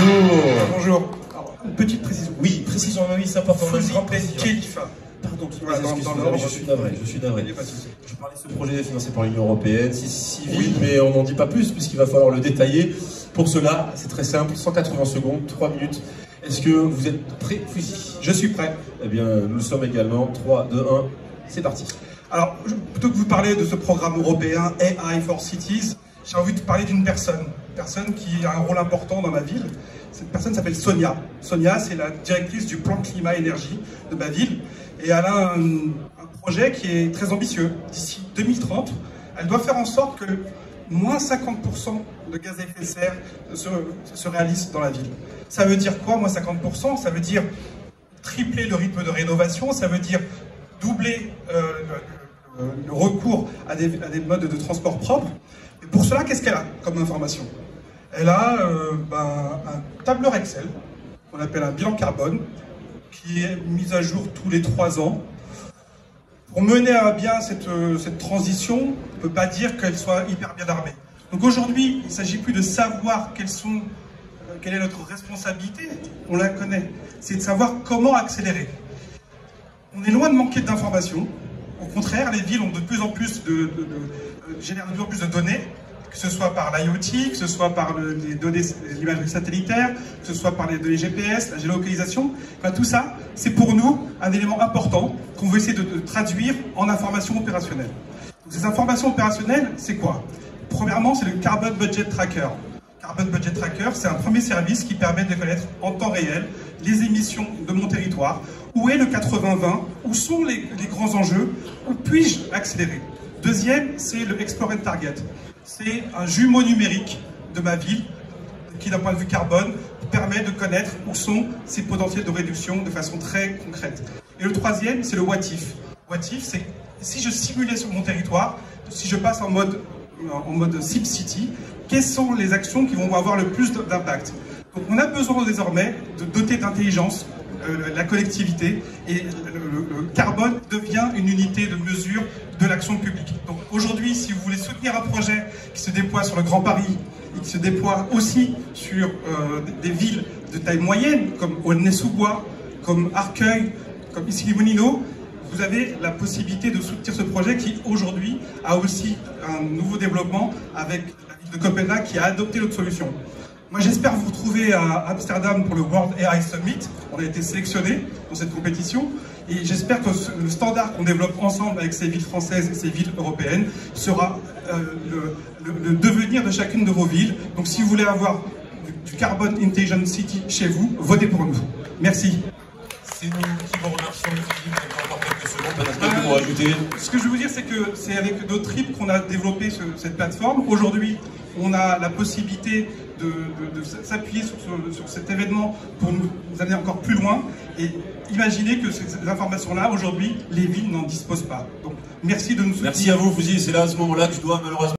Bonjour. Bonjour. Alors, une petite précision. Oui, précision, oui, c'est important. Fouzi Khelifa. Pardon, Voilà, dans je suis navré. Je parlais de ce projet financé par l'Union Européenne, c'est civil, oui, mais on n'en dit pas plus puisqu'il va falloir le détailler. Pour cela, c'est très simple, 180 secondes, 3 minutes. Est-ce que vous êtes prêt, Fouzi? Je suis prêt. Eh bien, nous le sommes également. 3, 2, 1, c'est parti. Alors, plutôt que vous parler de ce programme européen AI for Cities, j'ai envie de parler d'une personne qui a un rôle important dans ma ville. Cette personne s'appelle Sonia. Sonia, c'est la directrice du plan climat-énergie de ma ville. Et elle a un projet qui est très ambitieux. D'ici 2030, elle doit faire en sorte que moins 50% de gaz à effet de serre se réalise dans la ville. Ça veut dire quoi, moins 50%? Ça veut dire tripler le rythme de rénovation, ça veut dire doubler le recours à des modes de transport propres. Et pour cela, qu'est-ce qu'elle a comme information? Elle a un tableur Excel, qu'on appelle un bilan carbone, qui est mis à jour tous les 3 ans. Pour mener à bien cette transition, on ne peut pas dire qu'elle soit hyper bien armée. Donc aujourd'hui, il ne s'agit plus de savoir quelle est notre responsabilité, on la connaît. C'est de savoir comment accélérer. On est loin de manquer d'informations. Au contraire, les villes ont de plus en plus génèrent de plus en plus de données, que ce soit par l'IoT, que ce soit par les données, l'imagerie satellitaire, que ce soit par les données GPS, la géolocalisation. Enfin, tout ça, c'est pour nous un élément important qu'on veut essayer de traduire en informations opérationnelles. Donc, ces informations opérationnelles, c'est quoi? Premièrement, c'est le Carbon Budget Tracker. Carbon Budget Tracker, c'est un premier service qui permet de connaître en temps réel les émissions de mon territoire. Où est le 80-20? Où sont les grands enjeux? Où puis-je accélérer? Deuxième, c'est le Explore and Target. C'est un jumeau numérique de ma ville qui, d'un point de vue carbone, permet de connaître où sont ces potentiels de réduction de façon très concrète. Et le troisième, c'est le What If. What If, c'est si je simulais sur mon territoire, si je passe en mode SimCity, quelles sont les actions qui vont avoir le plus d'impact? Donc on a besoin désormais de doter d'intelligence la collectivité, et le carbone devient une unité de mesure de l'action publique. Donc aujourd'hui, si vous voulez soutenir un projet qui se déploie sur le Grand Paris et qui se déploie aussi sur des villes de taille moyenne, comme Aulnay-sous-Bois, comme Arcueil, comme Issy-les-Moulineaux, vous avez la possibilité de soutenir ce projet qui aujourd'hui a aussi un nouveau développement avec la ville de Copenhague qui a adopté notre solution. Moi, j'espère vous retrouver à Amsterdam pour le World AI Summit. On a été sélectionnés dans cette compétition. Et j'espère que le standard qu'on développe ensemble avec ces villes françaises et ces villes européennes sera le devenir de chacune de vos villes. Donc, si vous voulez avoir du Carbon Intelligent City chez vous, votez pour nous. Merci. C'est nous qui vous remercions. Pour ajouter. Ce que je veux vous dire, c'est que c'est avec notre trip qu'on a développé cette plateforme. Aujourd'hui, on a la possibilité de s'appuyer sur cet événement pour nous amener encore plus loin. Et imaginez que ces informations-là, aujourd'hui, les villes n'en disposent pas. Donc, merci de nous soutenir. Merci à vous, Fouzi. C'est là, à ce moment-là, que je dois malheureusement...